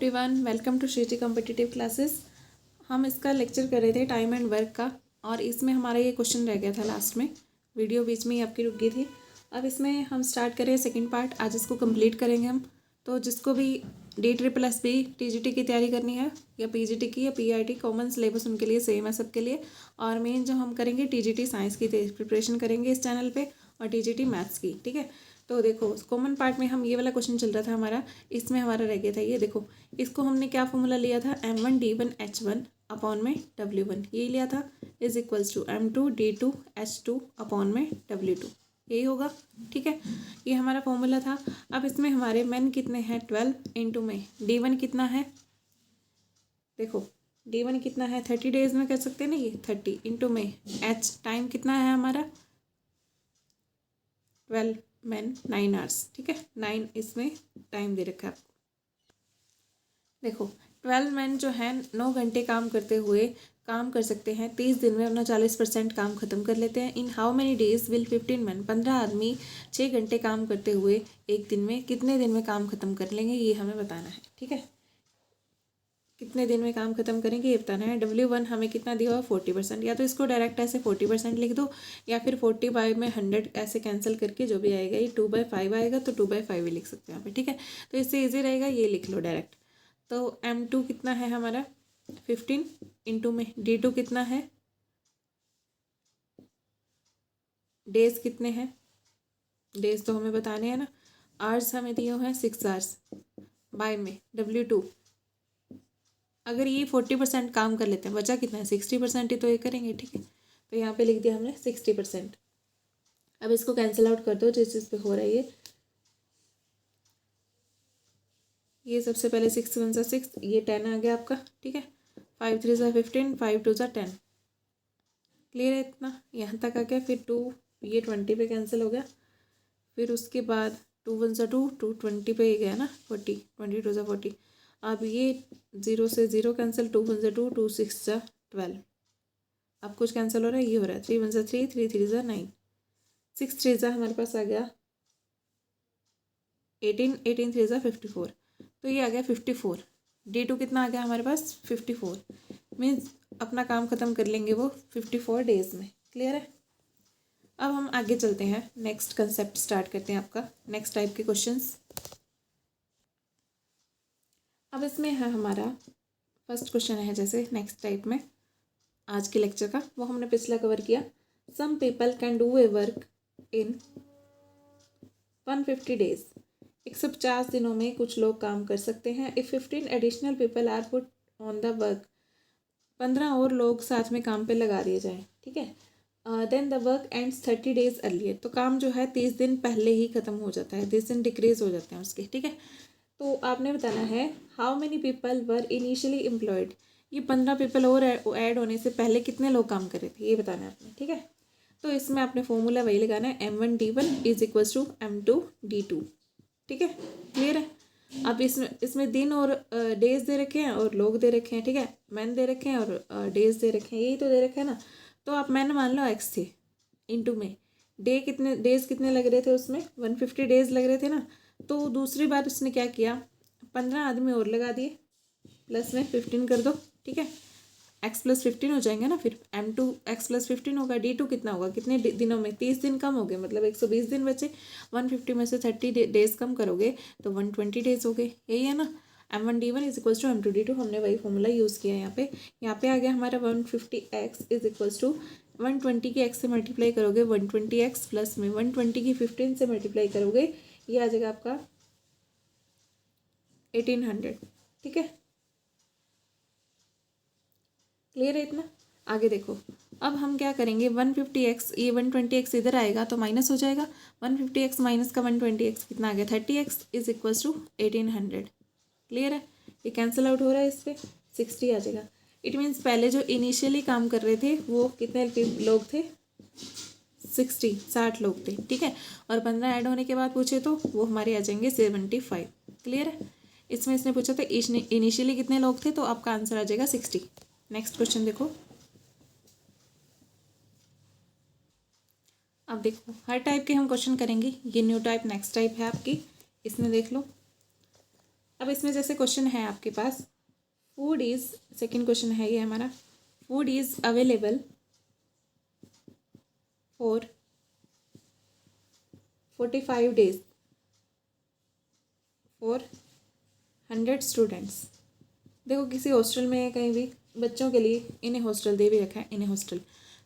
Everyone, welcome to Shreeji competitive classes. हम इसका lecture कर रहे थे टाइम एंड वर्क का, और इसमें हमारा ये क्वेश्चन रह गया था लास्ट में। वीडियो बीच में ही आपकी रुक गई थी। अब इसमें हम स्टार्ट करें सेकंड पार्ट। आज इसको कंप्लीट करेंगे हम। तो जिसको भी DSSS TGT की तैयारी करनी है, या PGT की या PIT, कॉमन सिलेबस उनके लिए सेम है सबके लिए। और मेन जो हम करेंगे TGT साइंस की प्रिपरेशन करेंगे इस चैनल पे, और TGT मैथ्स की। ठीक है, तो देखो कॉमन पार्ट में हम ये वाला क्वेश्चन चल रहा था हमारा, इसमें हमारा रह गया था ये। देखो इसको हमने क्या फॉर्मूला लिया था, M1D1H1 अपॉन में W1 ये लिया था, is equals to M2D2H2 upon में W2, यही होगा। ठीक है, ये हमारा फॉर्मूला था। अब इसमें हमारे मेन कितने हैं, 12 इंटू में D1 कितना है, देखो D1 कितना है 30 डेज में कर सकते हैं ना, ये 30 इंटू में H टाइम कितना है हमारा 12 मैन 9 आवर्स। ठीक है, 9 इसमें टाइम दे रखा है आपको। देखो 12 मैन जो है 9 घंटे काम करते हुए काम कर सकते हैं 30 दिन में अपना 40% काम खत्म कर लेते हैं। इन how many days will 15 man, 15 आदमी 6 घंटे काम करते हुए एक दिन में कितने दिन में काम खत्म कर लेंगे, ये हमें बताना है। ठीक है, कितने दिन में काम खत्म करेंगे ये बताना है। W1 हमें कितना दिया हुआ 40%, या तो इसको डायरेक्ट ऐसे 40% लिख दो, या फिर 40 में 100 ऐसे कैंसिल करके जो भी आएगा, ये 2/5 आएगा तो 2/5 ही लिख सकते हैं यहाँ पे। ठीक है, तो इससे ईजी रहेगा, ये लिख लो डायरेक्ट। तो M2 कितना है हमारा 15 इंटू में D2 कितना है, डेज कितने हैं, डेज तो हमें बताने हैं ना, आवर्स हमें दिए हुए हैं 6 आवर्स, बाय में W2। अगर ये 40% काम कर लेते हैं, बचा कितना है 60% ही तो ये करेंगे। ठीक है, तो यहाँ पे लिख दिया हमने 60%। अब इसको कैंसिल आउट कर दो जिस चीज़ पे हो रहा है ये सबसे पहले 6 1 सा 6, ये 10 आ गया आपका। ठीक है, 5 3 सा 15, 5 2 सा 10, क्लियर है इतना, यहाँ तक आ गया। फिर 2 ये 20 पे कैंसिल हो गया, फिर उसके बाद 2 1 सा 2, 2 20 पे ही गया ना 40, 20 2 सा 40। अब ये 0 से 0 कैंसिल, 2 1 सा 2, 2 6 सा 12। अब कुछ कैंसिल हो रहा है, ये हो रहा है 3 1 सा 3, 3 3 सा 9, 6 3 सा हमारे पास आ गया 18, 18 3 सा 54, तो ये आ गया 54। D2 कितना आ गया हमारे पास 54, मीन्स अपना काम ख़त्म कर लेंगे वो 54 डेज में। क्लियर है। अब हम आगे चलते हैं, नेक्स्ट कंसेप्ट स्टार्ट करते हैं आपका नेक्स्ट टाइप के क्वेश्चंस। अब इसमें है हमारा फर्स्ट क्वेश्चन है, जैसे नेक्स्ट टाइप में आज के लेक्चर का, वो हमने पिछला कवर किया। Some people can do a work in 150 days, 150 दिनों में कुछ लोग काम कर सकते हैं। If 15 additional people are put on the work, 15 और लोग साथ में काम पे लगा दिए जाएँ। ठीक है, then the work ends 30 days earlier, तो काम जो है 30 दिन पहले ही ख़त्म हो जाता है, 30 दिन डिक्रीज हो जाते हैं उसके। ठीक है, तो आपने बताना है how many people were initially employed, ये 15 पीपल और ऐड होने से पहले कितने लोग काम कर रहे थे, ये बताना है आपने। ठीक है, तो इसमें आपने फॉर्मूला वही लगाना है, M1D1 is equals to M2D2। ठीक है, क्लियर है। अब इसमें दिन और डेज दे रखे हैं और लोग दे रखे हैं। ठीक है, मैन दे रखे हैं और डेज दे रखे हैं, यही तो दे रखे हैं ना। तो आप मैन मान लो X थे, इंटू में डेज कितने लग रहे थे, उसमें 150 डेज लग रहे थे ना। तो दूसरी बार उसने क्या किया, 15 आदमी और लगा दिए, प्लस में 15 कर दो। ठीक है, x + 15 हो जाएंगे ना, फिर M2x + 15 होगा। D2 कितना होगा, कितने दिनों में, 30 दिन कम हो गए, मतलब 120 दिन बचे। 150 में से 30 डेज कम करोगे तो 120 डेज हो गए, यही है ना। M1D1 is equals to M2D2, हमने वही फॉर्मूला यूज़ किया है यहाँ पे आ गया हमारा 150x इज इक्वल्स टू 120 की x से मल्टीप्लाई करोगे 120x, प्लस में 120 की 15 से मल्टीप्लाई करोगे, ये आ जाएगा आपका 1800। ठीक है, क्लियर है इतना। आगे देखो, अब हम क्या करेंगे, 150x, ये 120x इधर आएगा तो माइनस हो जाएगा, 150x माइनस का 120x कितना आ गया 30x is equals to 1800। Clear है, ये कैंसिल आउट हो रहा है, इस पर 60 आ जाएगा। इट मीन्स पहले जो इनिशियली काम कर रहे थे वो कितने लोग थे, 60 लोग थे। ठीक है, और 15 ऐड होने के बाद पूछे तो वो हमारे आ जाएंगे 75। क्लियर है, इसमें इसने पूछा था इनिशियली कितने लोग थे, तो आपका आंसर आ जाएगा 60। नेक्स्ट क्वेश्चन देखो। अब देखो हर टाइप के हम क्वेश्चन करेंगे, ये न्यू टाइप नेक्स्ट टाइप है आपकी, इसमें देख लो। अब इसमें जैसे क्वेश्चन है आपके पास, फूड इज़, सेकंड क्वेश्चन है ये हमारा, food is available for 45 days for 100 students. देखो किसी हॉस्टल में कहीं भी बच्चों के लिए, इन्हें हॉस्टल दे भी रखा है, इन्हें हॉस्टल,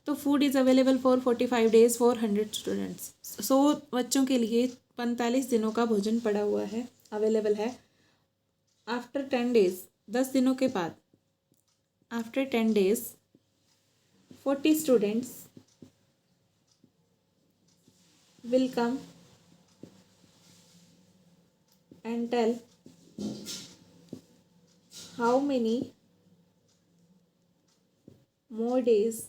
तो food is available for 45 days for 100 students. 100 बच्चों के लिए 45 दिनों का भोजन पड़ा हुआ है, अवेलेबल है। आफ्टर 10 days, 10 दिनों के बाद, after 10 days 40 students will come and tell how many more days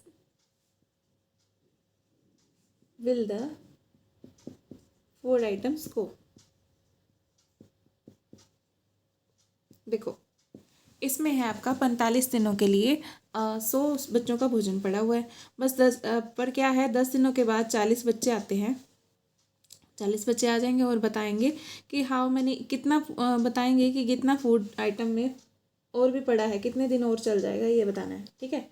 will the food items go। देखो इसमें है आपका 45 दिनों के लिए 100 बच्चों का भोजन पड़ा हुआ है, बस 10 पर क्या है, 10 दिनों के बाद 40 बच्चे आते हैं, 40 बच्चे आ जाएंगे और बताएंगे कि हाउ मैनी, कितना बताएंगे कि कितना फूड आइटम में और भी पड़ा है, कितने दिन और चल जाएगा, ये बताना है। ठीक है,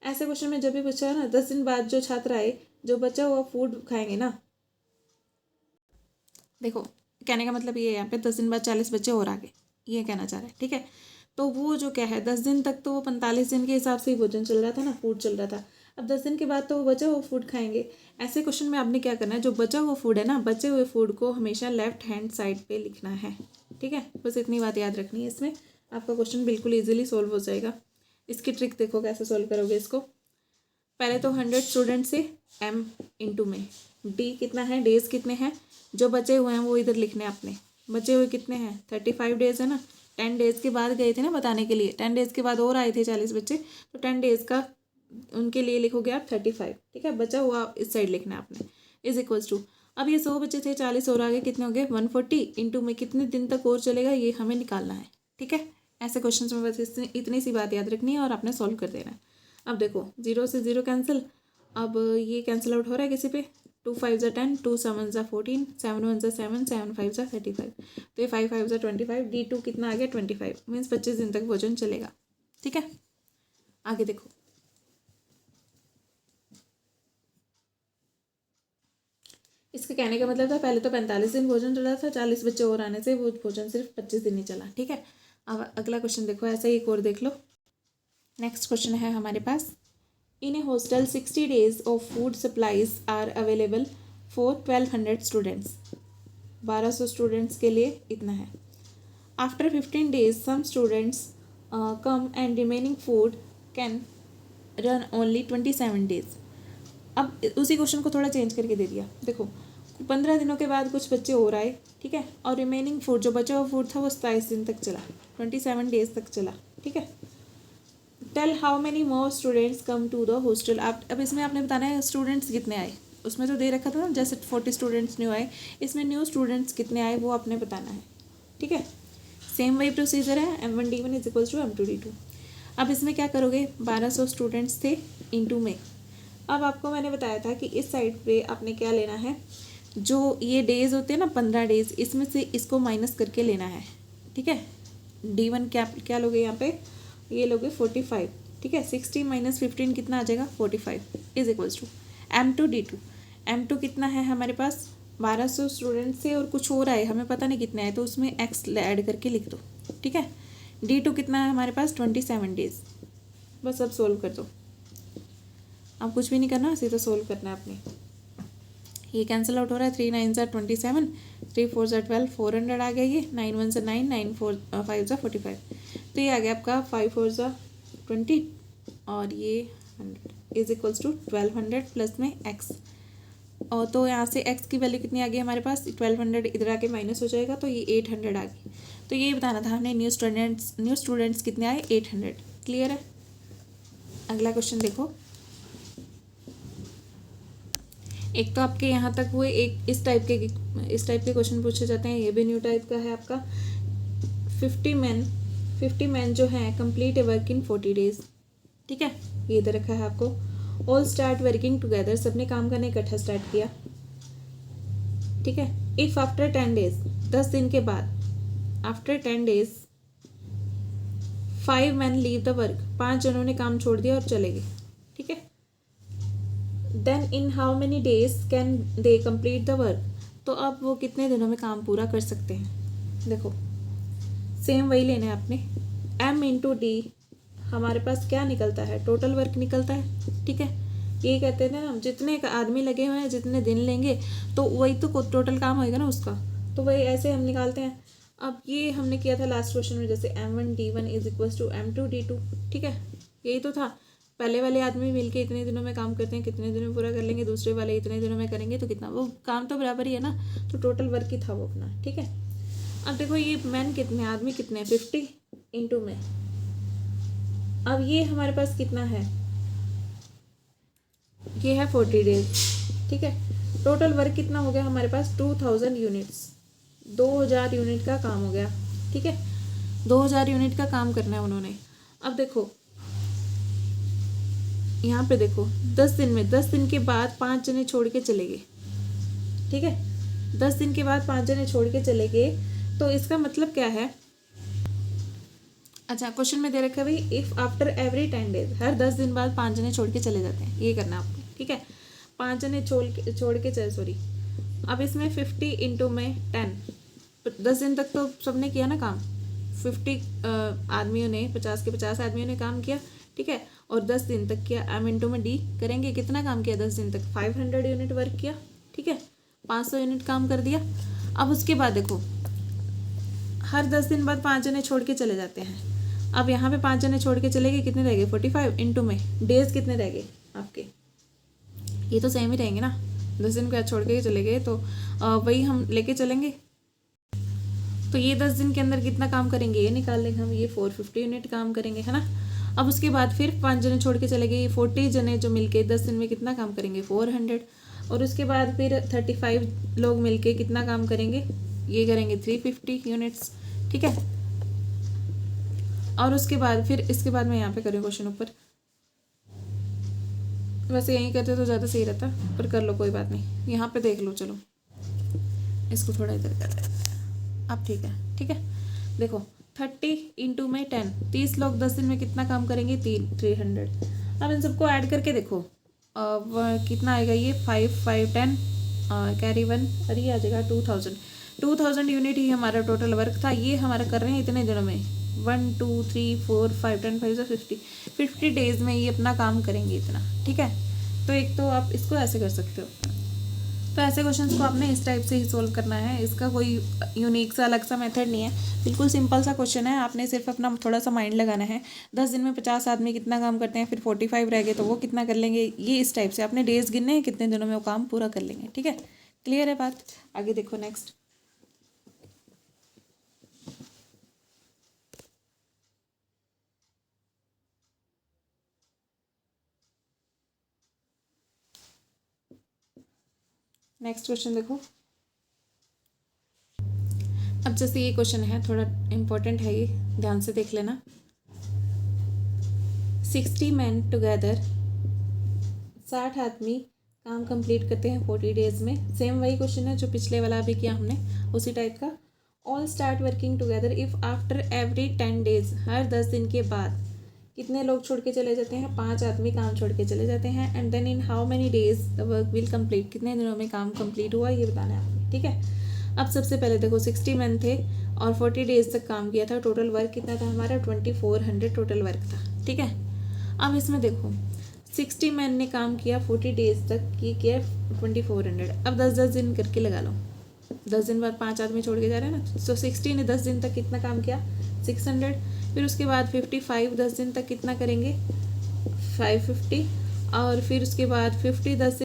ऐसे क्वेश्चन में जब भी पूछा है ना, 10 दिन बाद जो छात्र आए जो बचा हुआ फूड खाएंगे ना, देखो कहने का मतलब ये है यहाँ पे 10 दिन बाद 40 बच्चे और आ गए, ये कहना चाह रहे हैं। ठीक है, तो वो जो क्या है 10 दिन तक तो वो 45 दिन के हिसाब से ही भोजन चल रहा था ना, फूड चल रहा था। अब 10 दिन के बाद तो वो बचा हुआ फूड खाएंगे। ऐसे क्वेश्चन में आपने क्या करना है, जो बचा हुआ फूड है ना, बचे हुए फूड को हमेशा लेफ्ट हैंड साइड पे लिखना है। ठीक है, बस इतनी बात याद रखनी है, इसमें आपका क्वेश्चन बिल्कुल ईजिली सोल्व हो जाएगा। इसकी ट्रिक देखो कैसे सोल्व करोगे इसको। पहले तो 100 स्टूडेंट से m इंटू में d कितना है, डेज कितने हैं, जो बचे हुए हैं वो इधर लिखने हैं आपने। बचे हुए कितने हैं, 35 डेज है ना। 10 डेज के बाद गए थे ना बताने के लिए, 10 डेज के बाद और आए थे 40 बच्चे, तो 10 डेज का उनके लिए लिखोगे आप 35। ठीक है, बचा हुआ इस साइड लिखना है आपने, इज इक्वल्स टू, अब ये 100 बच्चे थे, 40 और आगे कितने हो गए 140, इंटू में कितने दिन तक और चलेगा ये हमें निकालना है। ठीक है, ऐसे क्वेश्चन में बस इतनी सी बात याद रखनी है और आपने सॉल्व कर देना है। अब देखो 0 से 0 कैंसिल, अब ये कैंसिल आउट हो रहा है किसी पे, 2 5 10, 2 7 14, 7 1 7, 7 5 35, तो ये 5 5 25, D2 कितना आ गया 25, मीन्स 25 दिन तक भोजन चलेगा। ठीक है, आगे देखो, इसका कहने का मतलब था पहले तो 45 दिन भोजन चला था, 40 बच्चे और आने से वो भोजन सिर्फ 25 दिन ही चला। ठीक है, अब अगला क्वेश्चन देखो, ऐसा ही एक और देख लो। नेक्स्ट क्वेश्चन है हमारे पास, in a hostel 60 days of food supplies are available for 1200 students. 1200 students के लिए इतना है। After 15 days some students come and remaining food can run only 27 days। अब उसी क्वेश्चन को थोड़ा चेंज करके दे दिया। देखो 15 दिनों के बाद कुछ बच्चे और आए, ठीक है, और रिमेनिंग फूड जो बचा हुआ फूड था वो 27 दिन तक चला, 27 days तक चला। ठीक है, tell how many more students come to the hostel. आप अब इसमें आपने बताना है स्टूडेंट्स कितने आए, उसमें तो दे रखा था ना जैसे 40 स्टूडेंट्स न्यू आए, इसमें न्यू स्टूडेंट्स कितने आए वो आपने बताना है। ठीक है, सेम वही प्रोसीजर है, M1 D1 is equals to M2 D2। अब इसमें क्या करोगे, 1200 स्टूडेंट्स थे इंटू में। अब आपको मैंने बताया था कि इस साइड पे आपने क्या लेना है, जो ये डेज होते हैं ना 15 डेज, इसमें से इसको माइनस करके लेना है। ठीक है, D1 क्या लोगे यहाँ पे, ये लोगे 45। ठीक है, 60 माइनस 15 कितना आ जाएगा 45 is equals to M2 D2। M2 कितना है हमारे पास, 1200 स्टूडेंट से और कुछ और आए, हमें पता नहीं कितने आए, तो उसमें x ऐड करके लिख दो। ठीक है, D2 कितना है हमारे पास 27 डेज। बस अब सोल्व कर दो, अब कुछ भी नहीं करना, सीधा सोल्व करना है आपने। ये कैंसिल आउट हो रहा है, 3 9 27, 3 4 12, 400 आ गया, ये 9 1 9, 9 4 5 45, तो ये आ गया आपका 5 4 20 और ये 100 इज इक्वल्स टू 1200 प्लस में x। और तो यहाँ से x की वैल्यू कितनी आ गई हमारे पास, 1200 इधर आके माइनस हो जाएगा, तो ये 800 आ गई। तो ये बताना था हमने, न्यू स्टूडेंट्स कितने आए 800। क्लियर है, अगला क्वेश्चन देखो। एक तो आपके यहाँ तक हुए, एक इस टाइप के क्वेश्चन पूछे जाते हैं, ये भी न्यू टाइप का है आपका। 50 मैन जो हैं कंप्लीट ए वर्क इन 40 days। ठीक है, ये इधर रखा है आपको। ऑल स्टार्ट वर्किंग टुगेदर, सबने काम करने इकट्ठा स्टार्ट किया। ठीक है, इफ़ आफ्टर 10 days, 10 दिन के बाद after 10 days 5 men leave the work, 5 जनों ने काम छोड़ दिया और चले गए, ठीक है। Then in how many days can they complete the work, तो अब वो कितने दिनों में काम पूरा कर सकते हैं। देखो सेम वही लेना है आपने, m इंटू डी, हमारे पास क्या निकलता है, टोटल वर्क निकलता है, ठीक है। ये कहते थे ना, जितने आदमी लगे हुए हैं जितने दिन लेंगे तो वही तो टोटल काम होएगा ना उसका, तो वही ऐसे हम निकालते हैं। अब ये हमने किया था लास्ट क्वेश्चन में, जैसे m1d1 is equal to m2d2, ठीक है, यही तो था। पहले वाले आदमी मिलके इतने दिनों में काम करते हैं, कितने दिनों में पूरा कर लेंगे, दूसरे वाले इतने दिनों में करेंगे, तो कितना, वो काम तो बराबर ही है ना, तो टोटल वर्क ही था वो अपना, ठीक है। अब देखो ये मैन कितने, आदमी कितने, 50 इंटू में, अब ये हमारे पास कितना है, ये है 40 डेज, ठीक है। टोटल वर्क कितना हो गया हमारे पास, 2000 यूनिट्स, 2000 यूनिट का काम हो गया, ठीक है। 2000 यूनिट का काम करना है उन्होंने। अब देखो यहाँ पे देखो 10 दिन में, 10 दिन के बाद 5 जने छोड़ के चले गए, ठीक है। 10 दिन के बाद 5 जने छोड़ के चले गए, तो इसका मतलब क्या है। अच्छा क्वेश्चन में दे रखा है भाई, इफ़ आफ्टर एवरी 10 डेज, हर 10 दिन बाद 5 जने छोड़ के चले जाते हैं, ये करना आपको, ठीक है। 5 जने छोड़ के चले, सॉरी। अब इसमें 50 इंटू में 10, 10 दिन तक तो सबने किया ना काम, 50 आदमियों ने, 50 के 50 आदमियों ने काम किया, ठीक है, और 10 दिन तक किया। m इंटू में डी करेंगे, कितना काम किया 10 दिन तक, 500 यूनिट वर्क किया, ठीक है, 500 यूनिट काम कर दिया। अब उसके बाद देखो हर 10 दिन बाद 5 जने छोड़ के चले जाते हैं। अब यहाँ पे 5 जने छोड़ के चले गए, कितने रह गए, 45 इंटू में डेज कितने रह गए आपके, ये तो सेम ही रहेंगे ना, 10 दिन के बाद छोड़ के चले गए, तो वही हम लेके चलेंगे। तो ये 10 दिन के अंदर कितना काम करेंगे ये निकाल लेंगे हम, ये 450 यूनिट काम करेंगे, है ना। अब उसके बाद फिर 5 जने छोड़ के चले गए, 40 जने जो मिलके 10 दिन में कितना काम करेंगे, 400। और उसके बाद फिर 35 लोग मिलके कितना काम करेंगे, ये करेंगे 350 यूनिट्स, ठीक है। और उसके बाद फिर इसके बाद मैं यहाँ पे करूँ क्वेश्चन ऊपर, वैसे यहीं करते तो ज़्यादा सही रहता, पर कर लो कोई बात नहीं, यहाँ पे देख लो, चलो इसको थोड़ा इधर कर देते हैं। अब ठीक है, ठीक है। देखो 30 इंटू में 10, 30 लोग 10 दिन में कितना काम करेंगे, 300। अब इन सबको ऐड करके देखो कितना आएगा, ये 5 5 10 कैरी 1, और ये आ जाएगा 2000 यूनिट ही हमारा टोटल वर्क था। ये हमारा कर रहे हैं इतने दिनों में, 1 2 3 4 5 10 5 50 डेज में ये अपना काम करेंगे इतना, ठीक है। तो एक तो आप इसको ऐसे कर सकते हो, तो ऐसे क्वेश्चंस को आपने इस टाइप से ही सोल्व करना है, इसका कोई यूनिक सा अलग सा मेथड नहीं है, बिल्कुल सिंपल सा क्वेश्चन है। आपने सिर्फ अपना थोड़ा सा माइंड लगाना है। 10 दिन में 50 आदमी कितना काम करते हैं, फिर 45 रह गए तो वो कितना कर लेंगे, ये इस टाइप से आपने डेज गिनने हैं, कितने दिनों में वो काम पूरा कर लेंगे, ठीक है। क्लियर है बात, आगे देखो नेक्स्ट। नेक्स्ट क्वेश्चन देखो। अब जैसे ये क्वेश्चन है थोड़ा इम्पोर्टेंट है, ये ध्यान से देख लेना। 60 मैन टुगेदर, 60 आदमी काम कंप्लीट करते हैं 40 डेज में। सेम वही क्वेश्चन है जो पिछले वाला अभी किया हमने, उसी टाइप का। All start working together if after every 10 days, हर 10 दिन के बाद कितने लोग छोड़ के चले जाते हैं, 5 आदमी काम छोड़ के चले जाते हैं। And then in how many days the work will complete, कितने दिनों में काम कंप्लीट हुआ ये बताना है आपको, ठीक है। अब सबसे पहले देखो 60 मैन थे और 40 डेज तक काम किया था, टोटल वर्क कितना था हमारा, 2400 टोटल वर्क था, ठीक है। अब इसमें देखो 60 मैन ने काम किया 40 डेज तक, ये किया 2400। अब 10-10 दिन करके लगा लो, 10 दिन बाद 5 आदमी छोड़ के जा रहे हैं ना, तो 60 ने 10 दिन तक कितना काम किया, 600। फिर उसके बाद 55 10 दिन तक कितना करेंगे, 550। और फिर उसके बाद 50 10